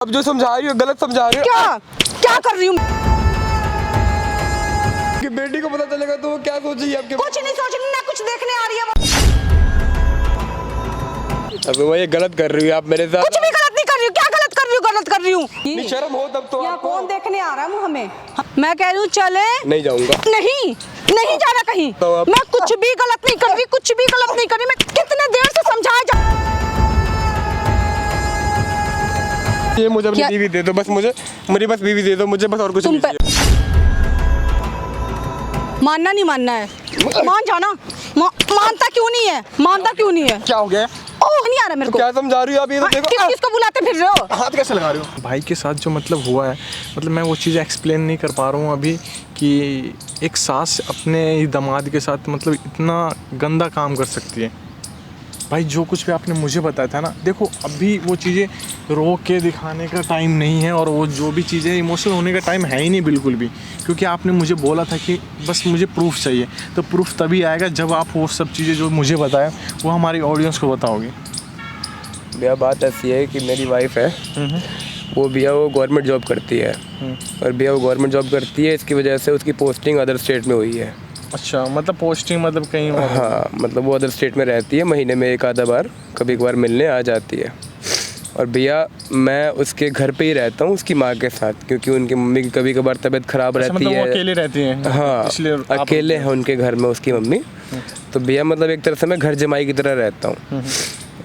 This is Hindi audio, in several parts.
अब जो समझा रही हो गलत समझा रही हो। क्या क्या कर रही हूँ? कि बेटी को पता चलेगा तो वो क्या सोचेगी आपके? कुछ नहीं सोच रही, ना कुछ देखने आ रही है वो। अबे वो ये गलत कर रही हो आप मेरे साथ। कुछ भी गलत नहीं कर रही हूँ। क्या गलत कर रही हूँ? गलत कर रही हूँ। नहीं शर्म हो तब तो यहाँ आपको। कौन देखने आ रहा है हमें? मैं कह रही हूँ चले। नहीं जाऊंगा। नहीं जाना कहीं। तो आप- मैं कुछ भी गलत नहीं कर रही, कुछ भी गलत नहीं कर रही। मैं कितने देर से समझाया जा। ये मुझे अपनी क्या- बीवी दे दो बस, मुझे मेरी बस बीवी दे दो मुझे बस, और कुछ तुम नहीं पे- चाहिए। मानना नहीं मानना है, मान जाना। मानता क्यों नहीं है? मानता क्यों नहीं है? क्या हो गया? ओह नहीं आ रहा मेरे को। क्या समझा रही हो आप? ये तो देखो किसको बुलाते फिर रहे हो? हाथ कैसे लगा रही हो? भाई के साथ जो मतलब हुआ है, मतलब मैं वो चीज़ एक्सप्लेन नहीं कर पा रहा हूँ अभी कि एक सास अपने दामाद के साथ मतलब इतना गंदा काम कर सकती है। भाई जो कुछ भी आपने मुझे बताया था ना, देखो अभी वो चीज़ें रोक के दिखाने का टाइम नहीं है, और वो जो भी चीज़ें इमोशनल होने का टाइम है ही नहीं बिल्कुल भी, क्योंकि आपने मुझे बोला था कि बस मुझे प्रूफ चाहिए। तो प्रूफ तभी आएगा जब आप वो सब चीज़ें जो मुझे बताया वो हमारी ऑडियंस को बताओगे। भैया बात ऐसी है कि मेरी वाइफ है, वो भैया वो गवर्नमेंट जॉब करती है, और भैया वो गवर्नमेंट जॉब करती है, इसकी वजह से उसकी पोस्टिंग अदर स्टेट में हुई है। अच्छा, मतलब पोस्टिंग मतलब कहीं और? हाँ मतलब वो अदर स्टेट में रहती है, महीने में एक आधा बार कभी कभार मिलने आ जाती है। और भैया मैं उसके घर पे ही रहता हूँ उसकी माँ के साथ, क्योंकि उनकी मम्मी की कभी कभार तबीयत ख़राब अच्छा, रहती मतलब वो है। अकेले रहती हैं? हाँ इसलिए अकेले हैं उनके घर में उसकी मम्मी। तो भैया मतलब एक तरह से मैं घर जमाई की तरह रहता हूँ।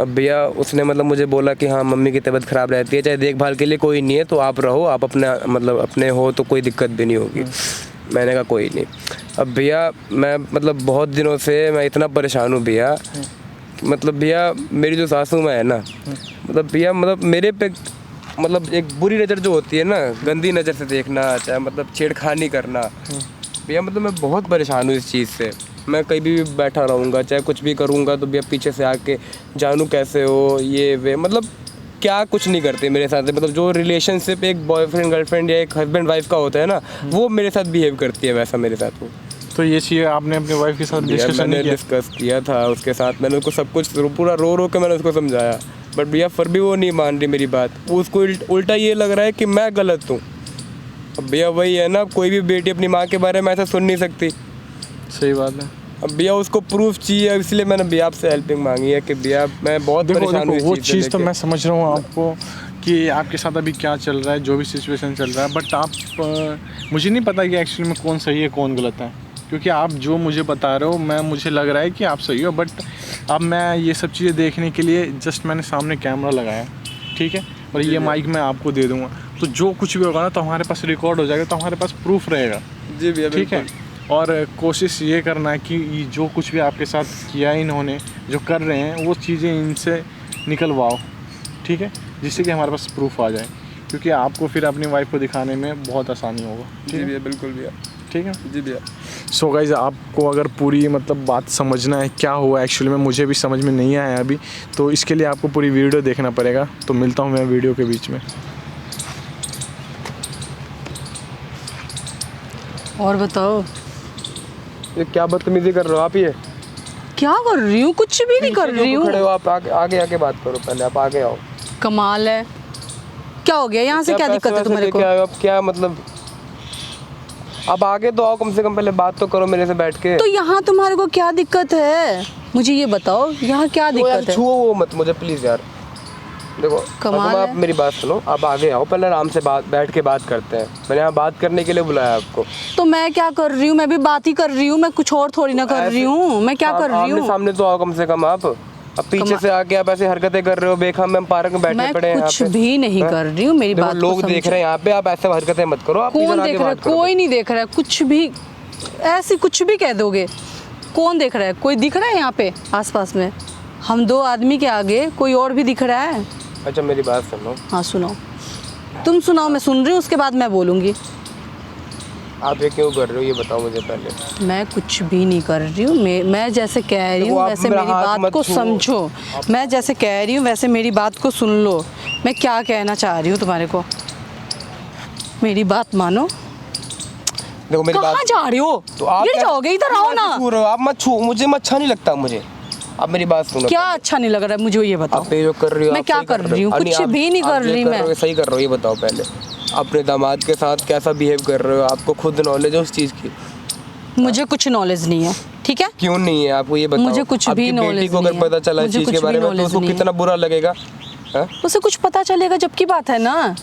अब भैया उसने मतलब मुझे बोला कि हाँ मम्मी की तबीयत ख़राब रहती है, चाहे देखभाल के लिए कोई नहीं है तो आप रहो, आप अपना मतलब अपने हो तो कोई दिक्कत भी नहीं होगी। मैंने कहा कोई नहीं। अब भैया मैं मतलब बहुत दिनों से मैं इतना परेशान हूँ भैया, मतलब भैया मेरी जो सासू माँ है ना, मतलब भैया मतलब मेरे पे मतलब एक बुरी नज़र जो होती है ना, गंदी नज़र से देखना, चाहे मतलब छेड़खानी करना, भैया मतलब मैं बहुत परेशान हूँ इस चीज़ से। मैं कहीं भी बैठा रहूँगा चाहे कुछ भी करूँगा तो भैया पीछे से आके जानू कैसे हो ये वे, मतलब क्या कुछ नहीं करते मेरे साथ। मतलब जो रिलेशनशिप एक बॉयफ्रेंड गर्लफ्रेंड या एक हस्बैंड वाइफ का होता है ना, वो मेरे साथ बिहेव करती है वैसा मेरे साथ वो। तो ये चीज़ आपने अपनी वाइफ के साथ डिस्कशन मैंने नहीं किया? डिस्कस किया था उसके साथ, मैंने उसको सब कुछ पूरा रो के मैंने उसको समझाया, बट भैया फिर भी वो नहीं मान रही मेरी बात। उसको उल्टा ये लग रहा है कि मैं गलत हूँ। अब भैया वही है ना, कोई भी बेटी अपनी माँ के बारे में ऐसा सुन नहीं सकती। सही बात है। अब भैया उसको प्रूफ चाहिए, इसलिए मैंने भैया आपसे हेल्पिंग मांगी है कि भैया मैं बहुत परेशान हूँ इस वो चीज़ से चीज़ तो लेके। मैं समझ रहा हूँ आपको कि आपके साथ अभी क्या चल रहा है, जो भी सिचुएशन चल रहा है, बट आप मुझे नहीं पता कि एक्चुअली में कौन सही है कौन गलत है, क्योंकि आप जो मुझे बता रहे हो मुझे लग रहा है कि आप सही हो, बट अब मैं ये सब चीज़ें देखने के लिए जस्ट मैंने सामने कैमरा लगाया, ठीक है, और ये माइक मैं आपको दे दूँगा, तो जो कुछ भी होगा ना तो हमारे पास रिकॉर्ड हो जाएगा, तो हमारे पास प्रूफ रहेगा। जी भैया ठीक है। और कोशिश ये करना है कि ये जो कुछ भी आपके साथ किया इन्होंने जो कर रहे हैं वो चीज़ें इनसे निकलवाओ, ठीक है, जिससे कि हमारे पास प्रूफ आ जाए, क्योंकि आपको फिर अपनी वाइफ को दिखाने में बहुत आसानी होगा। जी भैया बिल्कुल भैया। ठीक है जी भैया। सो गाइस, आपको अगर पूरी मतलब बात समझना है क्या हुआ एक्चुअली में, मुझे भी समझ में नहीं आया अभी, तो इसके लिए आपको पूरी वीडियो देखना पड़ेगा। तो मिलता हूँ मैं वीडियो के बीच में। और बताओ ये क्या बदतमीजी कर रहे हो आप? ये क्या कर रही हूँ? कुछ भी नहीं कर रही खड़े हो हूँ। आप, आगे आके बात करो, पहले आप आगे आओ। कमाल है। क्या हो गया? यहाँ से क्या दिक्कत है तुम्हारे को? क्या अब क्या मतलब, अब आगे तो आओ, कम से कम पहले बात तो करो मेरे से बैठ के। तो यहाँ तुम्हारे को क्या दिक्कत है? मुझे ये बताओ यहाँ क्या तो यार दिक्कत है? छुओ वो मत मुझे प्लीज यार। देखो कमाल आप है। मेरी बात सुनो, आप आगे आओ, पहले आराम से बैठ के बात करते हैं। मैंने यहाँ बात करने के लिए बुलाया आपको। तो मैं क्या कर रही हूँ? मैं भी बात ही कर रही हूँ, मैं कुछ और थोड़ी ना कर रही हूँ। मैं क्या कर रही हूँ? सामने तो आओ कम से कम आप। अब पीछे से आके आप ऐसे हरकतें कर रहे हो बेखम, हम पार्क में बैठे पड़े हैं मैं यहाँ कुछ पे। भी नहीं कर रही हूँ, मेरी देखो बात को लोग देख रहे हैं यहाँ पे, आप ऐसे हरकतें मत करो। आप कौन देख रहा है? कोई नहीं देख रहा है, कुछ भी ऐसी कुछ भी कह दोगे। कौन देख रहा है? कोई दिख रहा है यहाँ पे आसपास में? हम दो आदमी के आगे कोई और भी दिख रहा है? अच्छा मेरी बात सुनो। हाँ सुनाओ, तुम सुनाओ, मैं सुन रही हूँ, उसके बाद मैं बोलूँगी। आप ये क्यों कर रहे हो ये बताओ मुझे पहले। मैं कुछ भी नहीं कर रही हूँ। मैं जैसे कह रही हूँ वैसे मेरी बात को समझो। मैं जैसे कह रही हूँ वैसे मेरी बात को सुन लो। मैं क्या कहना चाह रही हूँ तुम्हारे को, मेरी बात मानो। देखो मेरी बात। कहाँ जा रही हो? तो आप गिर जाओगे, इधर आओ ना। छू रहे हो आप, मत छू, मुझे अच्छा नहीं लगता मुझे। आप मेरी बात सुनो। क्या अच्छा नहीं लग रहा है मुझे, ये बताओ। आप ये जो कर रही हो, मैं आप क्या सही कर रही हूँ? हो। कुछ आप- भी नहीं आप कर ये रही कर मैं। रहे हो, सही कर रहे हो, ये बताओ पहले अपने दामाद के साथ कैसा बिहेव कर रहे हो, आपको खुद नॉलेज है उस चीज़ की? मुझे कुछ नॉलेज नहीं है, ठीक है? क्यों नहीं है आपको, ये बताओ। मुझे कुछ आपकी भी बेटी knowledge को नहीं अगर है। पता चला इस मुझे चीज़ के कुछ बारे भी में तो knowledge उसको नहीं है। कितना बुरा लगेगा? हाँ? उसे कुछ पता चलेगा जब की बात है ना,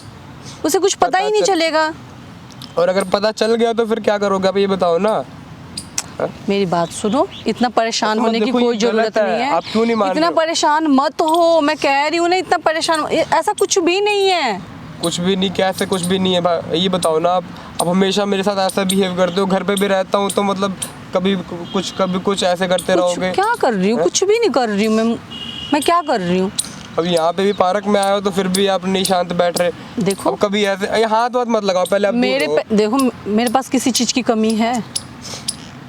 उसे कुछ पता ही नहीं चलेगा। और अगर पता चल गया तो फिर क्या करोगे आप, ये बताओ ना। मेरी बात सुनो, इतना परेशान तो होने की देखो, ये कोई जरूरत गलत है। नहीं है। आप क्यों नहीं मान इतना रहे हो? परेशान मत हो, मैं कह रही हूँ ना, इतना परेशान ऐसा कुछ भी नहीं है। कुछ भी नहीं, कैसे कुछ भी नहीं है? ये बताओ ना आप। अब हमेशा मेरे साथ ऐसा बिहेव करते हो, घर पे भी रहता हूँ तो मतलब कभी कुछ ऐसे करते कुछ रहोगे? क्या कर रही हूँ? कुछ भी नहीं कर रही हूँ मैं क्या कर रही हूँ? अब यहाँ पे भी पार्क में आए हो तो फिर भी आप नहीं शांत बैठ रहे। देखो, अब कभी ऐसे हाथ वाथ मत लगाओ पहले, आप दूर रहो। देखो, मेरे पास किसी चीज की कमी है?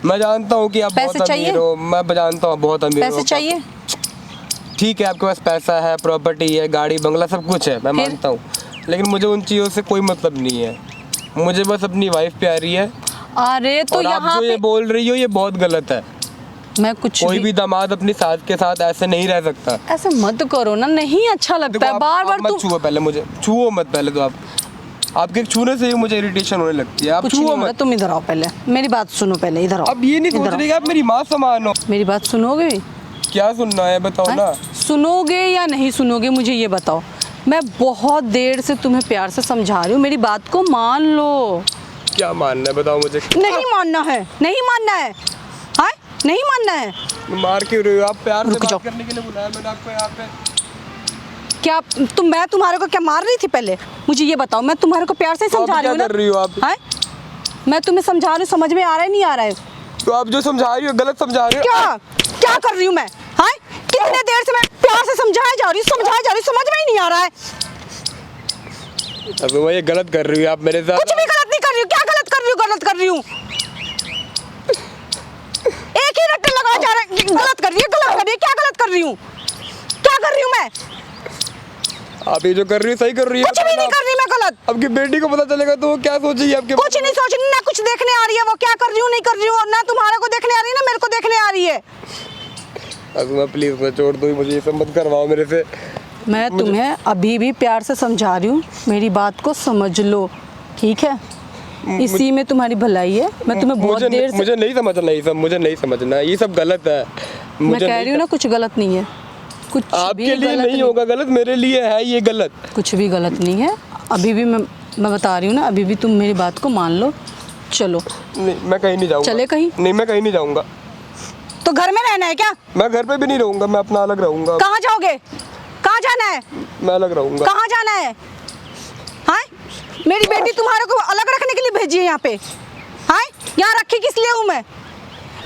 मैं जानता हूँ कि आप पैसे बहुत चाहिए? अमीर हो, मैं जानता हूँ बहुत अमीर हो। पैसे चाहिए? ठीक है, आपके पास पैसा है, प्रॉपर्टी है, गाड़ी बंगला सब कुछ है, मैं मानता हूँ, लेकिन मुझे उन चीज़ों से कोई मतलब नहीं है। मुझे बस अपनी वाइफ प्यारी है। अरे तो और आप यहाँ जो ये पे बोल रही हो ये बहुत गलत है। मैं कुछ कोई भी दामाद अपनी सास के साथ ऐसे नहीं रह सकता। ऐसे मत करो ना, नहीं अच्छा लगता देखो, है। बार बार आप मत छुओ, पहले मुझे छुओ मत पहले तो आप। आपके छूने से ही मुझे इरिटेशन होने लगती है। आप कुछ नहीं छुओ हो रहा, मत। तुम इधर आओ, पहले मेरी बात सुनो, पहले इधर आओ। अब ये नहीं सोच इधर रही कि आप मेरी माँ समान हो। आओ। मेरी बात सुनोगे? क्या सुनना है बताओ हैं? ना। सुनोगे या नहीं सुनोगे मुझे ये बताओ। मैं बहुत देर से तुम्हें प्यार से समझा रही हूँ, मेरी बात को मान लो। क्या मानना है बताओ मुझे। नहीं मानना है, नहीं मानना है, हाँ नहीं मानना है। मार क्यों रहे हो आप? प्यार से रुक जाओ। बात करने के लिए बुलाया मैंने आपको यहाँ पे। क्या मैं तुम्हारे को क्या मार रही थी पहले? मुझे ये बताओ, मैं तुम्हारे को प्यार से ही तो समझा अब रही हूँ क्या कर रही हो आप? हाँ? मैं तुम्हें समझा रही हूँ, समझ में आ रहा है नहीं आ रहा है? तो आप जो समझा रही हो गलत समझा रही हो। क्या क्या कर रही हूँ मैं? हाँ कितने देर से मैं प्यार से समझाई जा रही हूँ, समझ में ही नहीं आ रहा है। अब वो ये गलत कर रही हो आप मेरे साथ। कुछ भी गलत नहीं कर रही हूँ। क्या गलत कर रही हूँ? गलत कर रही हूँ, एक ही रट्टे लगा जा रहा है। गलत कर रही है, गलत कर रही है। क्या गलत कर रही हूँ? क्या कर रही हूँ मैं? आप ये जो कर रही हो सही कर रही हो। कुछ भी नहीं कर रही मैं गलत। आपकी बेटी को पता चलेगा तो वो क्या सोचेगी आपके कुछ नहीं सोच रही, ना कुछ देखने आ रही है वो क्या कर रही हूँ नहीं कर रही हूँ, और ना तुम्हारे को देखने आ रही है ना मेरे को देखने आ रही है। अज़मा प्लीज मैं छोड़ दो, मुझे ये सब मत करवाओ मेरे से। मैं तुम्हें अभी भी प्यार से समझा रही हूँ, मेरी बात को समझ लो, ठीक है? इसी में तुम्हारी भलाई है। मैं तुम्हें बहुत देर से मुझे नहीं समझना ये सब, मुझे नहीं समझना, ये सब गलत है। मैं कह रही हूँ ना, कुछ गलत नहीं है, कुछ भी आपके लिए गलत नहीं होगा गलत, मेरे लिए है ये गलत। कुछ भी गलत नहीं है। अभी भी मैं बता रही हूँ ना, अभी भी तुम मेरी बात को मान लो। चलो। नहीं मैं कहीं नहीं जाऊँगा। चले कहीं? नहीं मैं कहीं नहीं जाऊँगा। तो घर में रहना है क्या? मैं घर पे भी नहीं रहूँगा, मैं अपना अलग रहूँगा। कहाँ जाओगे? कहाँ जाना है? मैं अलग रहूँगा। कहाँ जाना है? हाँ मेरी बेटी तुम्हारे को अलग रखने के लिए भेजी है यहाँ पे? हाँ यहाँ रखी किस लिए हूँ मैं?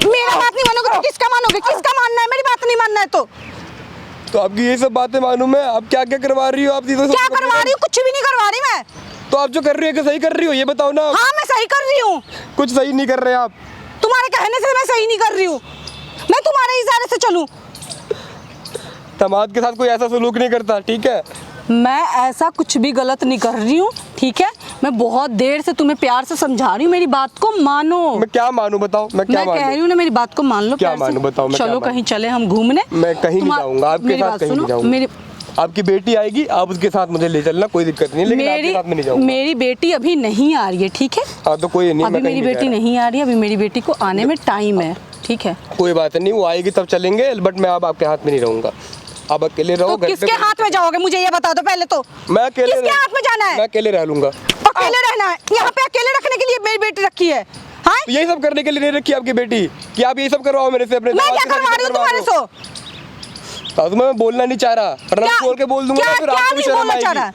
मेरा बात नहीं मानोगे तो किसका मानोगे? किसका मानना है? मेरी बात नहीं मानना है तो आपकी ये सब बातें मालूम है? आप क्या क्या करवा रही हो? आप क्या करवा रही हूँ? कुछ भी नहीं करवा रही मैं। तो आप जो कर रही हो क्या सही कर रही हो? ये बताओ ना। हाँ मैं सही कर रही हूँ। कुछ सही नहीं कर रहे आप। तुम्हारे कहने से मैं सही नहीं कर रही हूँ। मैं तुम्हारे इशारे से चलूँ? दामाद के साथ कोई ऐसा सलूक नहीं करता, ठीक है? मैं ऐसा कुछ भी गलत नहीं कर रही हूँ, ठीक है? मैं बहुत देर से तुम्हें प्यार से समझा रही हूँ, मेरी बात को मानो। मैं क्या मानूं बताओ? मैं क्या मैं कह मानूं? रही हूँ ना, मेरी बात को मान लो। क्या प्यार से। मानूं बताओ? मैं क्या चलो मानूं? कहीं चले हम घूमने। मैं कहीं नहीं जाऊंगा, आपके मेरी साथ बात कहीं नहीं सुनो, जाऊंगा। मेरी आपकी बेटी आएगी, आप उसके साथ मुझे ले चलना, कोई दिक्कत नहीं, लेकिन आपके साथ में नहीं जाऊंगा। मेरी बेटी अभी नहीं आ रही है, ठीक है? हाँ तो कोई नहीं, अभी मैं कहीं मेरी नहीं बेटी जा रहा। नहीं आ रही है, अभी मेरी बेटी को आने में टाइम है, ठीक है? कोई बात नहीं, वो आएगी तब चलेंगे, बट मैं अब आपके हाथ में नहीं रहूंगा। आप अकेले रहो। तो घर पे किसके हाथ में जाओगे मुझे ये बता दो पहले तो। मैं अकेले किसके हाथ में जाना है? मैं अकेले रह लूंगा। अकेले रहना है? यहाँ पे अकेले रखने के लिए मेरी बेटी रखी है? हाँ तो यही सब करने के लिए नहीं रखी आपकी बेटी कि आप यही सब करवाओ मेरे से? अपने मैं दामाद क्या के साथ करवा रही हूँ तुम्हारे सो? तो मैं बोलना नहीं चाह रहा, वरना क्या- खोल के बोल दूंगा, क्या- फिर क्या आपको भी नहीं शर्म बोलना चाह आएगी। रहा?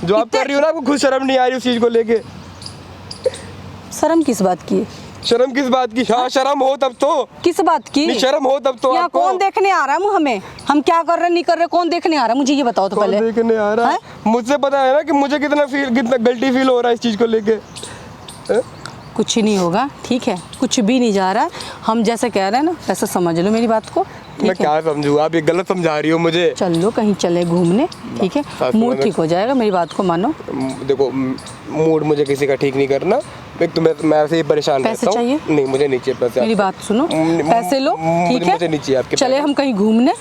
जो आप कर रही हो ना, आपको खुद शर्म नहीं आ रही उस चीज को लेके? शर्म किस बात की? शर्म किस बात की? हाँ शर्म हो तब तो। किस बात की? नहीं शर्म हो तब तो यहाँ आपको। कौन देखने आ रहा है हमें? हम क्या कर रहे नहीं कर रहे, कौन देखने आ रहा है मुझे ये बताओ तो कौन पहले। देखने आ रहा है? मुझे पता है ना कि मुझे कितना गिल्टी फील हो रहा है इस चीज को लेके। कुछ ही नहीं होगा, ठीक है? कुछ भी नहीं जा रहा है, हम जैसे कह रहे हैं ना वैसे समझ लो मेरी बात को, मैं ठीक है? क्या समझूं? आप ये गलत समझा रही हो मुझे। चलो कहीं चले घूमने, ठीक है? साथ में मूड ठीक हो जाएगा, मेरी बात को मानो। देखो मूड मुझे किसी का ठीक नहीं करना, एक तो मैं ऐसे ही परेशान पैसे रहता हूँ। चाहिए? नहीं मुझे नहीं चाहिए पैसे। मेरी बात सुनो, पैसे लो, ठीक है? मुझे नहीं चाहिए आपके चले पैसे। हम कहीं घूमने,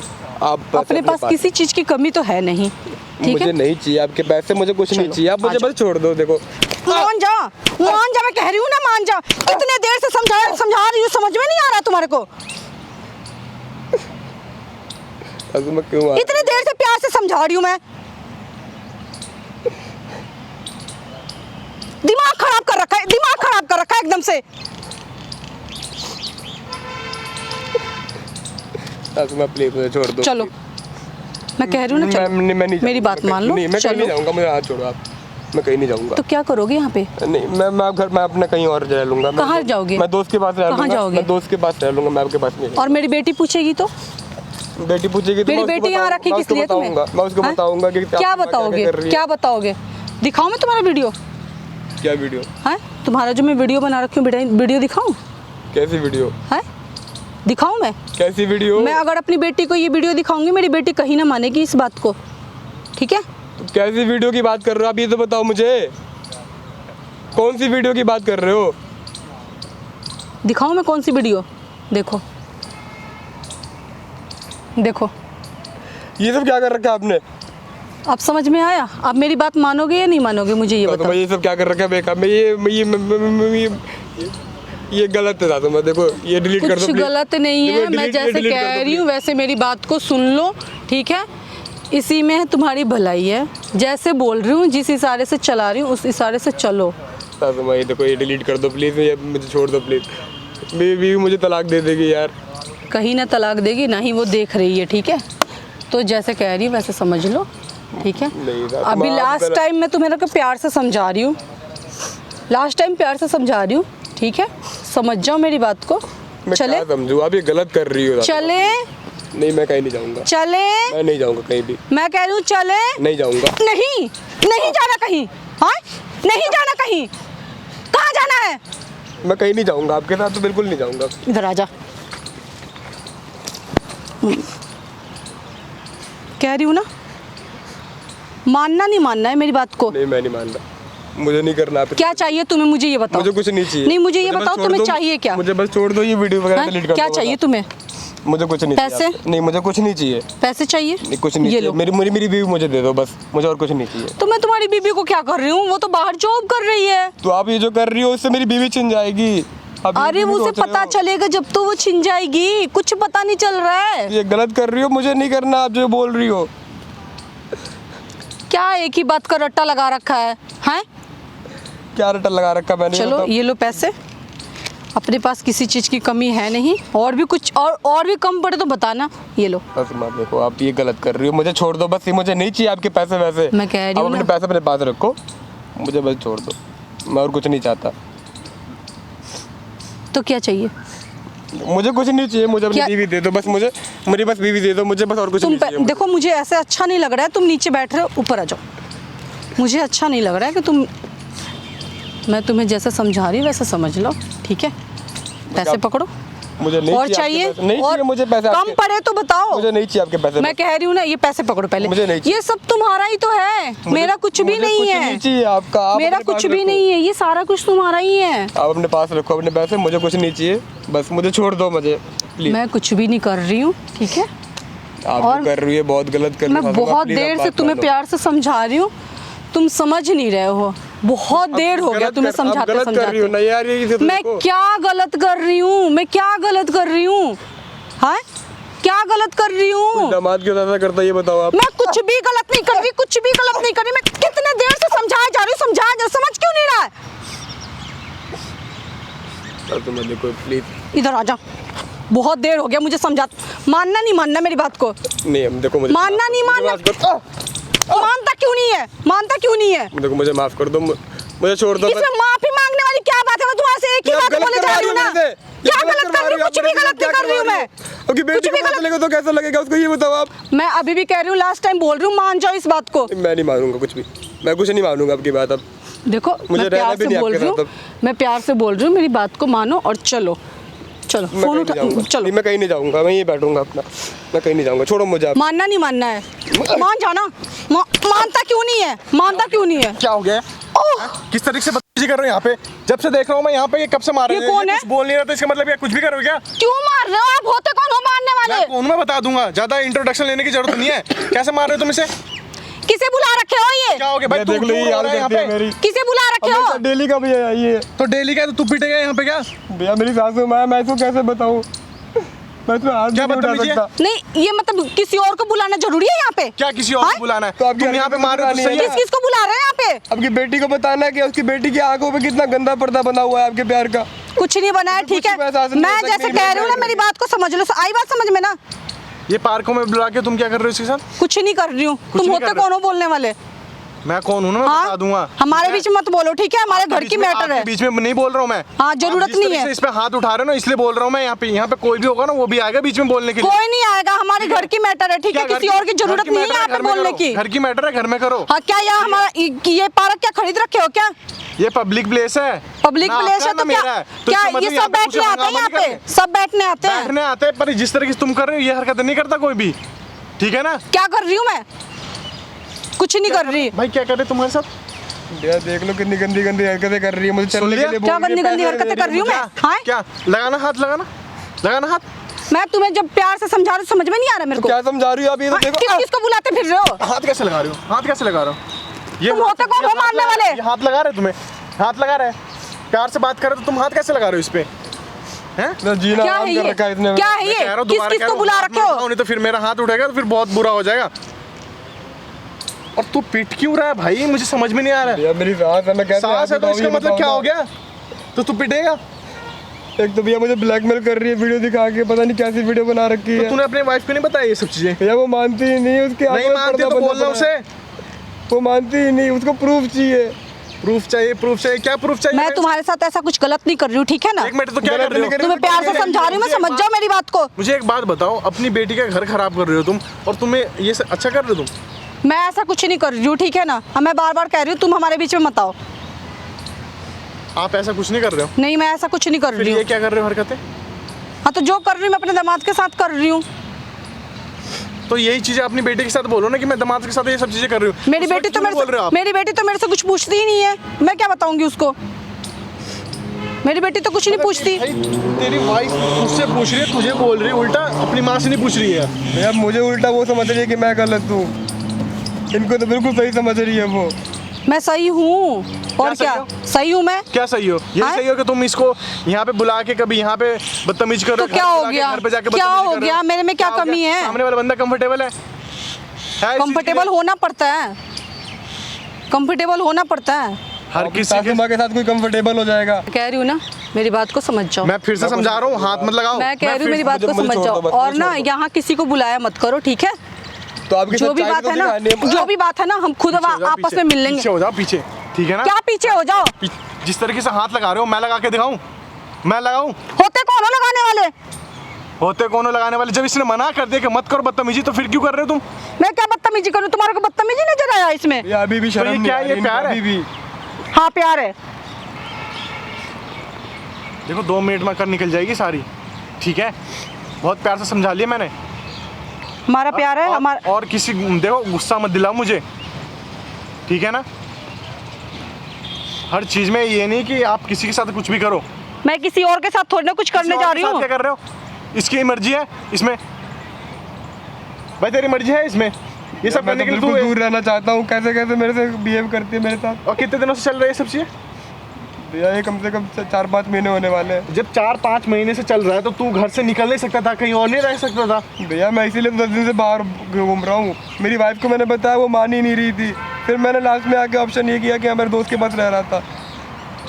आप पैसे अपने पास किसी चीज की कमी तो है नहीं, ठीक मुझे है? नहीं चाहिए आपके पैसे, मुझे कुछ नहीं चलो, चाहिए, आप मुझे आ बस छोड़ दो। देखो मान जा, मैं कह रही हूँ ना, मान जा। इतने देर से समझा रही हूँ, समझ में नहीं आ रहा तुम्हारे को? अब मैं क्यों इतनी देर से प्यार से समझा रही हूँ मैं। दिमाग खराब कर रखा है, दिमाग खराब कर रखा है एकदम से। मैं प्लीज मुझे छोड़ दो। चलो, मैं कह रही हूँ ना, चलो। मैं नहीं मेरी बात मान लो, नहीं, मैं कहीं चलो। नहीं जाऊंगा, मुझे हाथ छोड़ो आप। मैं कहीं नहीं जाऊंगा। तो क्या करोगे यहाँ पे? नहीं मैं घर मैं अपना कहीं और रह लूंगा। कहाँ जाओगे? मैं दोस्त के पास रह कहाँ लूंगा। जाओगे? मैं दोस्त के पास रह लूंगा, मैं आपके पास नहीं। और मेरी बेटी पूछेगी तो? बेटी पूछेगी तो मेरी मैं उसको बेटी यहाँ रखी मैं किस उसको लिए तुम्हें? बताऊंगा। मैं उसको हाँ? बताऊंगा कि क्या आपकी माँ बताओगे? कर रही है। क्या बताओगे? दिखाऊं मैं तुम्हारा वीडियो? क्या वीडियो? है तुम्हारा जो मैं वीडियो बना रखी हूँ, वीडियो दिखाऊं? कैसी वीडियो? है दिखाऊं मैं? कैसी वीडियो? मैं अगर अपनी बेटी को ये वीडियो दिखाऊंगी, मेरी बेटी कहीं ना मानेगी इस बात को, ठीक है? कैसी वीडियो की बात कर रहे हो आप, ये तो बताओ मुझे। कौन सी वीडियो की बात कर रहे हो? दिखाऊं मैं कौन सी वीडियो? देखो देखो, ये सब क्या कर रखा है आपने? अब समझ में आया? अब मेरी बात मानोगे या नहीं मानोगे, मुझे ये तो बताओ। ये सब क्या कर रखा है बेकार में? ये गलत है तो मैं देखो ये डिलीट कर दो कुछ please। गलत नहीं देखो, है, मैं delete- जैसे delete कर कह दो, रही हूँ वैसे मेरी बात को सुन लो, ठीक है? इसी में तुम्हारी भलाई है। जैसे बोल रही हूँ, जिस इशारे से चला रही हूँ, उस इशारे से चलो। सासू माँ, ये देखो ये डिलीट कर दो प्लीज़, ये मुझे छोड़ दो प्लीज़। मेरी बीवी मुझे तलाक दे देगी यार। कहीं ना तलाक देगी, ना ही वो देख रही है, ठीक है? तो जैसे कह रही हूँ वैसे समझ लो, ठीक है? नहीं सासू अभी माँ, आप लास्ट गलत- टाइम मैं तुम्हें को प्यार से समझा रही हूँ, लास्ट टाइम प्यार से समझा रही हूँ, ठीक है? समझ जाओ मेरी बात को। मैं चले क्या समझूं, आप ये गलत कर रही हो। चले नहीं मैं कहीं नहीं जाऊंगा। चले, मैं नहीं जाऊंगा कहीं भी। मैं कह रही हूँ चले। नहीं जाऊंगा। नहीं, नहीं जाना कहीं। हाँ, नहीं जाना कहीं। कहाँ जाना है? मैं कहीं नहीं जाऊंगा, आपके साथ तो बिल्कुल नहीं जाऊंगा। इधर आ जा। कह रही हूँ ना, मानना नहीं मानना है मेरी बात को? नहीं मैं नहीं मान रहा, मुझे नहीं करना। आप क्या चाहिए तुम्हें, मुझे ये बताओ। मुझे कुछ नहीं चाहिए। नहीं, मुझे ये बस बताओ छोड़ तुम्हें दो, चाहिए क्या? मुझे बस छोड़ दो, ये वीडियो वगैरह हाँ? डिलीट कर दो। क्या चाहिए तुम्हें? मुझे कुछ नहीं पैसे? चाहिए। नहीं मुझे कुछ नहीं चाहिए। पैसे चाहिए? नहीं कुछ नहीं ये चाहिए। लो। मेरी बीवी मुझे दे दो बस, मुझे और कुछ नहीं चाहिए। तो मैं तुम्हारी बीबी को क्या कर रही हूँ? वो तो बाहर जॉब कर रही है। तो आप ये जो कर रही हो उससे मेरी बीवी छिन जाएगी। आप ये अरे क्यों उसे सोच रहे पता हो? चलेगा जब तो वो छिन जाएगी, कुछ पता नहीं चल रहा है। ये गलत कर रही हो, मुझे नहीं करना आप जो बोल रही हो। क्या एक ही बात का रट्टा लगा रखा है? हैं? क्या रट्टा लगा रखा मैंने? चलो बताओ। ये लो पैसे, अपने पास किसी चीज की कमी है नहीं, और भी कुछ और भी कम पड़े तो बताना। ये लो। बस माँ देखो आप ये गलत कर रही हो, मुझे छोड़ दो बस, ये मुझे नहीं चाहिए आपके पैसे वैसे। मैं कह रही आप हूँ अपने ना। पैसे अपने पास रखो, मुझे बस छोड़ दो, मैं और कुछ नहीं चाहता। तो क्या चाहिए? मुझे कुछ नहीं चाहिए, मुझे अपनी क्या- बीवी दे दो बस, मुझे मेरी बस बीवी दे दो, मुझे बस और कुछ नहीं चाहिए। देखो मुझे ऐसे अच्छा नहीं लग रहा है, तुम नीचे बैठ रहे हो, ऊपर आ जाओ। मुझे अच्छा नहीं लग रहा है कि तुम, मैं तुम्हें जैसे समझा रही हूँ वैसे समझ लो, ठीक है? पैसे पकड़ो। मुझे नहीं और चाहिए चाहिए? आपके पैसे। नहीं और चाहिए मुझे पैसे कम आपके। पड़े तो बताओ। मुझे नहीं चाहिए आपके पैसे। मैं कह रही हूँ ना, ये पैसे पकड़ो पहले। मुझे नहीं चाहिए। ये सब तुम्हारा ही तो है, मेरा कुछ भी नहीं मुझे है। कुछ नहीं चाहिए आपका, आप मेरा अपने कुछ पास भी रखो। नहीं है, ये सारा कुछ तुम्हारा ही है। आप अपने पास रखो अपने पैसे, मुझे कुछ नहीं चाहिए, बस मुझे छोड़ दो मुझे प्लीज। मैं कुछ भी नहीं कर रही हूँ, ठीक है? आप और जो कर रही है बहुत गलत कर रही मैं हो। बहुत देर से तुम्हें प्यार से समझा रही हूँ, तुम समझ नहीं रहे हो। बहुत देर हो गया तुम्हें समझाते गलत कर रही हो समझाते। ना यार, ये तो मैं देखो। क्या गलत कर रही हूँ? मैं क्या गलत कर रही हूँ? हाँ, क्या गलत कर रही हूँ? दामाद क्यों ऐसा करता है ये बताओ आप। मैं कुछ भी गलत नहीं कर रही, कुछ भी गलत नहीं कर रही। मैं कितने देर से समझाया जा रही हूँ, समझाया जा, समझ क्यों नहीं रहा है? तुम देखो प्लीज, इधर आ जा। बहुत देर हो गया मुझे समझा, मानना नहीं मानना मेरी बात को? नहीं हम देखो मुझे मानना नहीं मानना। मानता क्यों नहीं है? मानता क्यों नहीं है? देखो मुझे माफ कर दो, मुझे छोड़ दो। इसमें माफी मांगने वाली क्या बात है? मैं तुम्हारे से एक ही बात बोले जा रही हूँ ना। क्या गलत कर रही हूँ? कुछ भी गलत नहीं कर रही हूँ मैं। क्योंकि बेटी को पता लगेगा तो कैसा लगेगा उसको, ये बताओ आप। मैं अभी भी कह रही हूँ, लास्ट टाइम बोल रही हूँ, मान जाओ इस बात को। मैं नहीं मानूंगा कुछ भी, मैं कुछ नहीं मानूंगा आपकी बात अब। देखो मुझे मैं रहना प्यार भी से नहीं बोल आपके रही हूँ, साथ मैं प्यार से बोल रही हूँ, मेरी बात को मानो और चलो। चलो मैं फोन कहीं उठा, नहीं जाऊंगा। चलो। नहीं, मैं कहीं नहीं जाऊंगा, मैं ये बैठूंगा अपना, मैं कहीं नहीं जाऊंगा, छोड़ो मुझे आप। मानना नहीं मानना है, मान जाना। मानता क्यों नहीं है? मानता क्यों नहीं है? क्या हो गया? ओह, किस तरीके से बदतमीजी कर रहे हो यहाँ पे? जब से देख रहा हूँ मैं यहाँ पे, ये कब से मार रहे ये हैं? कौन है? कुछ बोल नहीं रहा तो इसका मतलब ये कुछ भी करोगे क्या? क्यों मार रहे हो आप? होते कौन हो मारने वाले? मैं कौन, मैं बता दूंगा, ज्यादा इंट्रोडक्शन लेने की जरूरत नहीं है। कैसे मार रहे हो तुम इसे? किसे बुला रखे हो ये? क्या हो गया भाई? तू देख लो, क्यों ये रो रहा है यहाँ पे? मेरी किसे बुला रखे हो? डेली का भी है ये। तो डेली का है तो तू पीटेगा यहाँ पे क्या? भैया मेरी सासू माँ है, मैं इसको कैसे बताऊँ? मैं तो हाथ क्या भी नहीं उठा बदतमीजी है? सकता। नहीं, ये मतलब किसी और को बुलाना जरूरी है यहाँ पे? क्या किसी और हाँ? को बुलाना है? तो आपकी तुम यहाँ पे मार रहे हो तो सही है। किस किस को बुला रहे हैं यहाँ पे? आपकी बेटी को बताना है कि उसकी बेटी की आंखों पे कितना गंदा पर्दा बना हुआ है आपके प्यार का। कुछ नहीं बना है, ठीक है। कुछ भी एहसास नहीं मैं होता जैसे कि कह मेरी रही हूँ ना, बहन मेरी बात को समझ लो। आई बात समझ में ना? ये पार्कों में बुला के तुम क्या कर रहे हो इसके साथ? कुछ नहीं कर रही हूँ। तुम नहीं होते कर रहे। कौन हो बोलने वाले? मैं कौन हूँ ना, मैं बता दूंगा। हमारे बीच में मत बोलो, ठीक है? हमारे घर की मैटर है। बीच में नहीं बोल रहा हूँ मैं। हाँ, जरूरत आप जिस नहीं तरीके है। से इस पे हाथ उठा रहे हो ना, इसलिए बोल रहा हूँ मैं। यहाँ पे कोई भी होगा ना, वो भी आएगा बीच में बोलने के लिए। कोई नहीं आएगा, हमारे घर की मैटर है, ठीक है? क्या किसी घर और की जरूरत नहीं है यहाँ पे बोलने की। घर की मैटर है, घर में करो। हाँ, क्या यहाँ हमारा ये पार्क क्या खरीद रखे हो क्या? ये पब्लिक प्लेस है। पब्लिक ना प्लेस आपका, है तो ना क्या? मेरा है। तो क्या इसका मतलब ये यहाँ सब पे बैठने कुछ आते हैं यहाँ हंगामा नहीं पे? सब बैठने आते हैं। बैठने आते हैं, पर जिस तरीके से तुम कर रहे हो ये हरकत नहीं करता कोई भी, ठीक है ना? क्या कर रही हूँ मैं? कुछ नहीं कर रही। भाई क्या कर रहे तुम्हारे साथ? भैया देख लो कितनी गंदी गंदी हरकतें कर रही है, मुझे चलने के लिया? लिए क्या बोल रही है, गंदी गंदी पैसे हरकतें दे कर रही हूँ मैं? हाँ? क्या लगाना हाथ, लगाना हाथ। मैं तुम्हें जब प्यार से समझा रही हूँ, समझ में नहीं आ रहा मेरे को। क्या समझा रही हो आप? ये तो हाँ, देखो किस किसको बुलाते फिर रहे हो? हाथ कैसे लगा रहे हो? हाथ कैसे लगा रहे हो? ये तुम होते कौन हो मारने वाले? ये हाथ लगा रहे तुम्हें, हाथ लगा रहे। प्यार से बात कर रहे हो तो तुम हाथ कैसे लगा रहे हो इस पे? हैं? ना जीना क्या आराम है कर ये? रखा है इसने। क्या है मैं कह ये? रहा हूँ, किस दोबारा किस कह को रहा हूँ, बुला हाथ रखे मत हो? लगाओ, नहीं तो फिर मेरा हाथ उठेगा तो फिर बहुत बुरा हो जाएगा। और तू पीट क्यों रहा है भाई? मुझे समझ में नहीं आ रहा है। भैया मेरी सास है, मैं कैसे सास है तो इसका मतलब क्या हो गया? तो तू पिटेगा? एक तो भैया मुझे ब्लैकमेल कर रही है वीडियो दिखा के, पता नहीं कैसी वीडियो बना रखी तो है। तूने अपने वाइफ को नहीं बताया ये सब चीजें? भैया वो मानती ही नहीं, उसके आंखों नहीं में मानती पर्दा तो बंधा बोलना पड़ा उसे। है। वो मानती ही नहीं, उसको प्रूफ चाहिए। प्रूफ चाहिए, प्रूफ चाहिए। क्या प्रूफ चाहिए? मैं तुम्हारे साथ ऐसा कुछ गलत नहीं कर रही हूँ, ठीक है ना? एक मिनट, तो क्या कर रहे हो? तुम्हें प्यार से समझा रही हूँ, मैं समझ जाओ मेरी बात को। मुझे एक बात बताओ, अपनी बेटी का घर खराब कर रहे हो तुम, और तुम्हें ये अच्छा कर रहे हो तुम? मैं ऐसा कुछ नहीं कर रही हूँ, ठीक है ना? अब मैं बार बार कह रही हूँ, तुम हमारे बीच में मत आओ। आप ऐसा कुछ नहीं कर रहे हो? नहीं, मैं ऐसा कुछ नहीं कर फिर रही ये हूँ। क्या कर रहे हो हरकतें? हाँ, तो जो कर रही हूँ मैं अपने दामाद के साथ कर रही हूँ। तो यही चीजें अपनी बेटी के साथ बोलो ना कि मैं दामाद के साथ ये सब चीजें कर रही हूँ। मेरी उस वक्त बेटी तो क्यों मेरे बोल रहे हो से आप? मेरी बेटी तो मेरे से कुछ पूछती ही नहीं है। मैं क्या बताऊंगी उसको? मेरी बेटी तो कुछ नहीं पूछती। भाई, तेरी वाइफ मुझसे पूछ रही है, तुझे बोल रही है उल्टा, अपनी माँ से नहीं पूछ रही है। भैया मुझे उल्टा वो समझ रही है कि मैं गलत हूँ, इनको तो बिल्कुल सही समझ रही है वो। मैं सही हूँ, और क्या क्या सही सही हूँ मैं? क्या सही हो? ये हाँ? सही हो कि तुम इसको यहाँ पे बुला के कभी यहाँ पे बदतमीज कर रहे तो हो, क्या घर हो बुला के गया? घर पे जाके क्या बदतमीजी हो कर रहे गया? मेरे में क्या हो कमी गया? है? सामने वाला बंदा कंफर्टेबल है इस चीज़ के कंफर्टेबल लिए? होना पड़ता है, कंफर्टेबल होना पड़ता है। हर किसी सासू के माँ के साथ कोई कंफर्टेबल हो जाएगा। कह रही हूँ ना, मेरी बात को समझ जाओ। मैं फिर से समझा रहा हूँ, हाथ मत लगाओ। मैं कह रही हूँ, फिर मेरी से- बात को मुझे समझ छोड़ जाओ। दो बस, और मुझे ना छोड़ दो। यहाँ किसी को बुलाया मत करो, ठीक है? तो आपके जो साथ भी चाय बात तो है ना, दिखानी जो भी बात है ना, हम खुद पीछे हो जाओ, आपस पीछे। में मिल लेंगे। पीछे हो जाओ, पीछे, ठीक है ना? क्या पीछे हो जाओ? जिस तरीके से हाथ लगा रहे हो, मैं लगा के दिखाऊं? मैं लगाऊं? होते कौन हो लगाने वाले? होते कौन हो लगाने वाले? जब इसने मना कर दिया कि मत करो बदतमीजी, तो फिर क्यों कर रहे हो तुम? मैं क्या बदतमीजी करूँ? तुम्हारे को बदतमीजी नजर आया इसमें? भैया अभी भी शर्म ये नहीं क्या आ है? रही ये इनको प्यार है? अभी भी। हाँ, प्यार है। देखो 2 मिनट में कर निकल जाएगी सारी, ठीक है? बहुत प्यार से समझा लिया मैंने। हमारा प्यार है, हमारा। और किसी, देखो गुस्सा मत दिलाओ मुझे, ठीक है ना? हर चीज में ये नहीं कि आप किसी के साथ कुछ भी करो। मैं किसी और के साथ थोड़ी ना कुछ करने किसी जा और रही के साथ हूँ। क्या कर रहे हो? इसकी मर्जी है इसमें, भाई तेरी मर्जी है इसमें, ये सब मैं करने तो के लिए बिल्कुल तू दूर रहना चाहता हूँ। कैसे कैसे मेरे से बिहेव करती है मेरे साथ। और कितने दिनों से चल रही है ये सब चीजें? भैया ये कम से कम 4-5 महीने होने वाले हैं। जब 4-5 महीने से चल रहा है तो तू घर से निकल नहीं सकता था, कहीं और नहीं रह सकता था? भैया मैं इसीलिए 10 दिन से बाहर घूम रहा हूँ। मेरी वाइफ को मैंने बताया, वो मान ही नहीं रही थी। फिर मैंने लास्ट में आके ऑप्शन ये किया कि मेरे दोस्त के पास रह रहा था।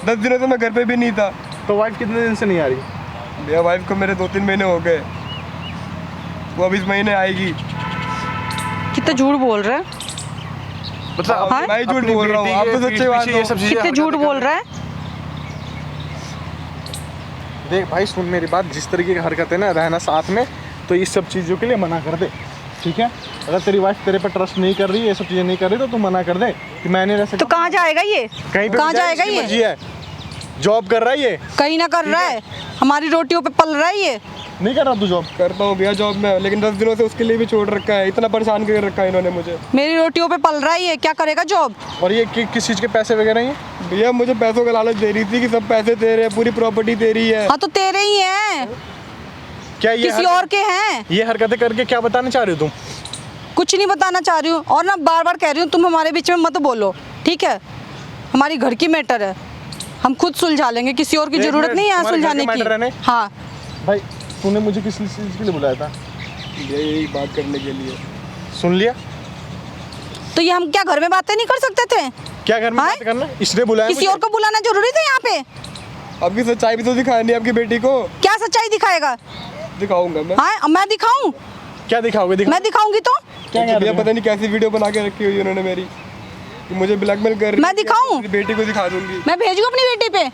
10 दिनों से मैं घर पे भी नहीं था। तो वाइफ कितने दिन से नहीं आ रही? भैया वाइफ को मेरे 2-3 महीने हो गए, वो अब इस महीने आएगी। कितना झूठ बोल रहा है? मतलब हाँ? मैं ही झूठ अपनी बोल रहा हूँ, बेटी आप के तो पीठ सच्ची बात पीछे ये सब हो। चीजें कितने झूठ हरकतें बोल कर रहा है? देख भाई सुन मेरी बात, जिस तरीके की हरकत है ना, रहना साथ में, तो इस सब चीज़ों के लिए मना कर दे, ठीक है? अगर तेरी वाइफ तेरे पर ट्रस्ट नहीं कर रही, ये सब चीज़ें नहीं कर रही, तो तू मना कर दे कि मैं नहीं रह सकता। तो कहाँ जाएगा ये? कहीं पे कहाँ भी जाए, जाएगा इसकी ये? मर्जी है, जॉब कर रहा है ये। कहीं ना कर रहा है, हमारी रोटियों पे पल रहा है ये। नहीं कर रहा तू जॉब? करता हूँ भैया जॉब में, लेकिन 10 दिनों से उसके लिए भी छोड़ रखा है। इतना परेशान कर रखा है इन्होंने मुझे। मेरी रोटियों पे पल रहा है ये, क्या करेगा जॉब? और ये किस चीज़ के पैसे वगैरह हैं? भैया मुझे पैसों का लालच दे रही थी कि सब पैसे तेरे हैं, पूरी प्रॉपर्टी तेरी है। हाँ तो तेरे ही हैं, क्या ये किसी और के हैं? ये हरकतें करके क्या बताना चाह रहे हो तुम? कुछ नहीं बताना चाह रही हूँ, और ना बार बार कह रही हूँ तुम हमारे बीच में मत बोलो, ठीक है? हमारी घर की मैटर है, हम खुद सुलझा लेंगे, किसी और की एक जरूरत मिनट, नहीं है यहाँ तुम्हारे घर सुलझाने के मैटर है की। नहीं? हाँ भाई तूने मुझे किस चीज़ के लिए बुलाया था? यही बात करने के लिए। सुन लिया? तो ये हम क्या घर में बातें नहीं कर सकते थे? क्या घर में हाँ? बात करना? इसने बुलाया किसी मुझे? और को बुलाना जरूरी था यहाँ पे? आपकी सच्चाई भी तो दिखानी है आपकी बेटी को। क्या सच्चाई दिखाएगा? दिखाऊंगा मैं। हाँ मैं दिखाऊं? क्या दिखाओगे? मैं दिखाऊंगी तो? क्या कह रहे भैया हो? पता नहीं कैसी वीडियो बना के रखी हुई है उन्होंने मेरी, कि मुझे ब्लैकमेल कर रही मैं है, दिखाऊं? मेरी बेटी को दिखा दूंगी। मैं भेजूँ अपनी बेटी पे?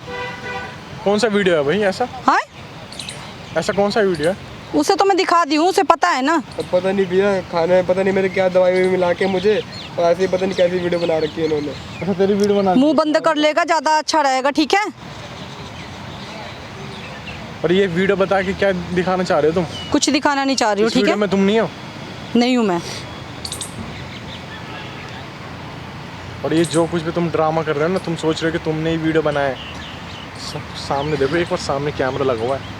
कौन सा वीडियो है भाई ऐसा? हाँ ऐसा कौन सा वीडियो है? उसे तो मैं दिखा दी हूँ, उसे पता है ना। अब पता नहीं भैया, खाने में पता नहीं मेरे क्या दवाई मिला के मुझे, और ऐसे ही पता नहीं कैसी वीडियो बना रखी है इन्होंने। अच्छा तेरी वीडियो बना मुंह बंद कर लेगा, ज्यादा अच्छा रहेगा, ठीक है? और ये वीडियो बता के क्या दिखाना चाह रहे हो तुम? कुछ दिखाना नहीं चाह रही हूँ, इस ठीक वीडियो है? में तुम नहीं हो? नहीं हूँ मैं। और ये जो कुछ भी तुम ड्रामा कर रहे हो ना, तुम सोच रहे हो कि तुमने ही वीडियो बनाया है। सामने देखो, एक बार सामने कैमरा लगा हुआ है।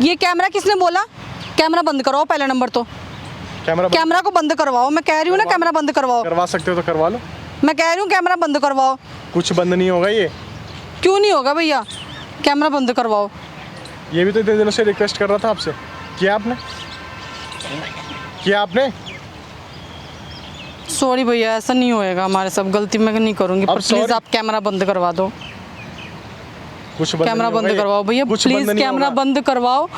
ये कैमरा किसने बोला? कैमरा बंद करवाओ पहले नंबर तो। कैमरा को बंद करवाओ, मैं कह रही हूँ ना, कैमरा बंद करवाओ। करवा सकते हो तो करवा लो। मैं कह रही हूँ कैमरा बंद करवाओ। कुछ बंद नहीं होगा ये। क्यों नहीं होगा भैया? कैमरा बंद करवाओ। ये भी तो इतने दिनों से रिक्वेस्ट कर रहा था आपसे। किया आपने? किया आपने? सॉरी भैया, ऐसा नहीं होएगा हमारे सब, गलती मैं नहीं करूँगी, अब पर प्लीज़ sorry? आप कैमरा बंद करवा दो। कुछ बंद कैमरा नहीं होगा बंद ये। करवाओ भैया, कुछ प्लीज बंद नहीं कैमरा होगा। बंद करवाओ।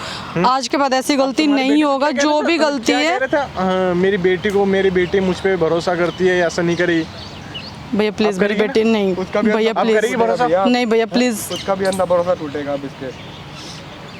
आज के बाद ऐसी गलती नहीं होगा, जो भी गलती है। मेरी बेटी मुझ पे भरोसा करती है, ऐसा नहीं करी। भैया प्लीज, मेरी करेगी बेटी नहीं, उसका भी भैया अब प्लीज करेगी भरोसा? नहीं भैया प्लीज, उसका भी अंधा भरोसा टूटेगा अब इसके।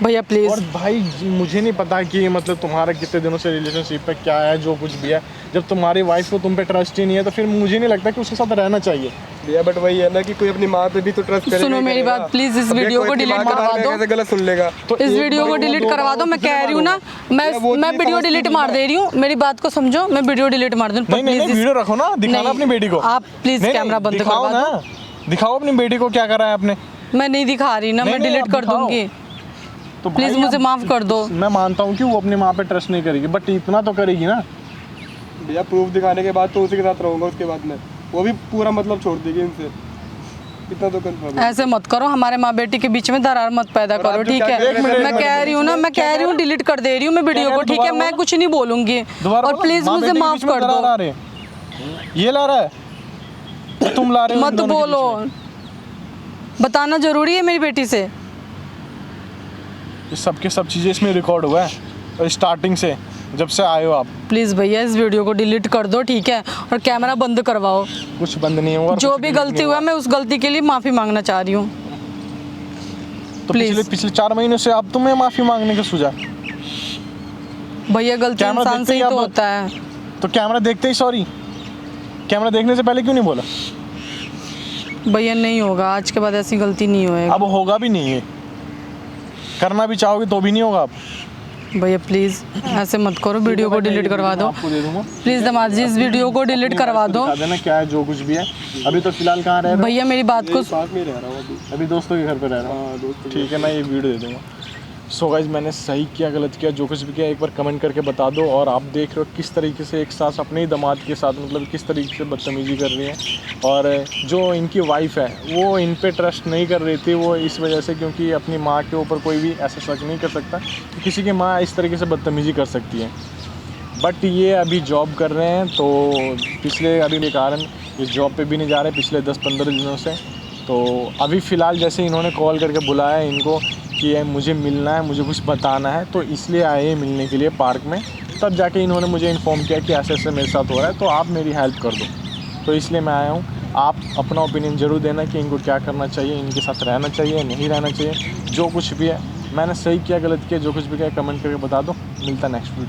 भैया और प्लीज। भाई मुझे नहीं पता कि मतलब तुम्हारा कितने दिनों से रिलेशनशिप पे क्या है, जो कुछ भी है। जब तुम्हारी वाइफ को तुम पे ट्रस्ट ही नहीं है तो फिर मुझे नहीं लगता कि उसके साथ रहना चाहिए। भैया बट वही है ना कि कोई अपनी माँ पे भी तो ट्रस्ट करेगा। सुनो मेरी बात, प्लीज इस वीडियो को डिलीट करवा दो। कैसे गलत सुन लेगा? तो इस एक वीडियो बार को वो डिलीट दो करवा बार दो, वो मैं कितने कह रही हूँ ना, बार मैं वीडियो डिलीट मार दे रही हूँ। मेरी बात को समझो, मैं वीडियो डिलीट मार दूँ। नहीं नहीं वीडियो रखो ना, दिखाना अपनी बेटी को। आप प्लीज नहीं, कैमरा बंद दिखाओ करवा दो। ना, दिखाओ अपनी बेटी को क्या करा है आपने। मैं नहीं दिखा रही ना, नहीं, मैं नहीं, डिलीट आप कर दिखाओ। दूंगी। तो प्लीज भाई मुझे आप- माफ कर दो। मैं मानता हूँ कि वो अपनी माँ पे ट्रस्ट नहीं करेगी, बट इतना तो करेगी ना। भैया प्रूफ दिखाने के बाद तो उसी के साथ रहूंगा, उसके बाद में वो भी पूरा मतलब छोड़ देगी इनसे, इतना तो कंफर्म है। ऐसे मत करो, हमारे माँ बेटी के बीच में दरार मत पैदा और करो, आप जो ठीक क्या है? कह रहे थे, मैं कह रही हूँ ना, मैं कह रही हूँ डिलीट कर दे रही हूँ मैं वीडियो को, ठीक है? मैं कुछ नहीं बोलूंगी, और प्लीज मुझे माफ कर दो। ये ला रहा है, तुम ला रहे हो। इन मत दोनों के बोलो, बीच बताना जरूरी है मेरी बेटी से। में। ये सब के सब चीजें इसमें रिकॉर्ड हुआ है, और स्टार्टिंग से जब से आए हो आप। प्लीज भैया इस वीडियो को डिलीट कर दो, ठीक है? और कैमरा बंद करवाओ। कुछ बंद नहीं हुआ। जो भी गलती हुआ, मैं उस गलती के लिए माफी मांगना चाह रही हूँ। तो please। पिछले 4 महीनों से आप तुम्हें माफी मांगने का सूझा। भैया गलती कैमरा इंसान देखते से ही ही तो आप- होता है। तो कैमरा देखते ही सॉरी, कैमरा देखने से पहले क्यों नहीं बोला? भैया नहीं होगा, आज के बाद ऐसी गलती नहीं होएगा। अब होगा भी नहीं है, करना भी चाहोगे तो भी नहीं होगा। आप भैया प्लीज ऐसे मत करो, वीडियो को डिलीट करवा दो आपको दे दूंगा। प्लीज। दामाद जी इस वीडियो को डिलीट करवा दो। दिखा देना क्या है जो कुछ भी है। अभी तो फिलहाल कहाँ रह रहे भैया मेरी बात को पास में ही रह रहा हूँ अभी। हो? अभी दोस्तों के घर पे रह रहा हूँ। हाँ दोस्त। ठीक है, मैं ये वीडियो दे दूंगा। सो गाइज, मैंने सही किया गलत किया, जो कुछ भी किया एक बार कमेंट करके बता दो। और आप देख रहे हो किस तरीके से एक सास अपने ही दामाद के साथ मतलब किस तरीके से बदतमीजी कर रही है। और जो इनकी वाइफ है वो इन पे ट्रस्ट नहीं कर रही थी, वो इस वजह से क्योंकि अपनी माँ के ऊपर कोई भी ऐसा शक नहीं कर सकता कि किसी की माँ इस तरीके से बदतमीजी कर सकती है। बट ये अभी जॉब कर रहे हैं, तो पिछले अभी के कारण इस जॉब पे भी नहीं जा रहे पिछले 10-15 दिनों से। तो अभी फ़िलहाल जैसे इन्होंने कॉल करके बुलाया इनको कि मुझे मिलना है, मुझे कुछ बताना है, तो इसलिए आए मिलने के लिए पार्क में। तब जाके इन्होंने मुझे इन्फॉर्म किया कि ऐसे ऐसे मेरे साथ हो रहा है, तो आप मेरी हेल्प कर दो। तो इसलिए मैं आया हूँ। आप अपना ओपिनियन ज़रूर देना कि इनको क्या करना चाहिए, इनके साथ रहना चाहिए नहीं रहना चाहिए, जो कुछ भी है। मैंने सही किया गलत किया जो कुछ भी किया कमेंट करके बता दो। मिलता नेक्स्ट वीडियो।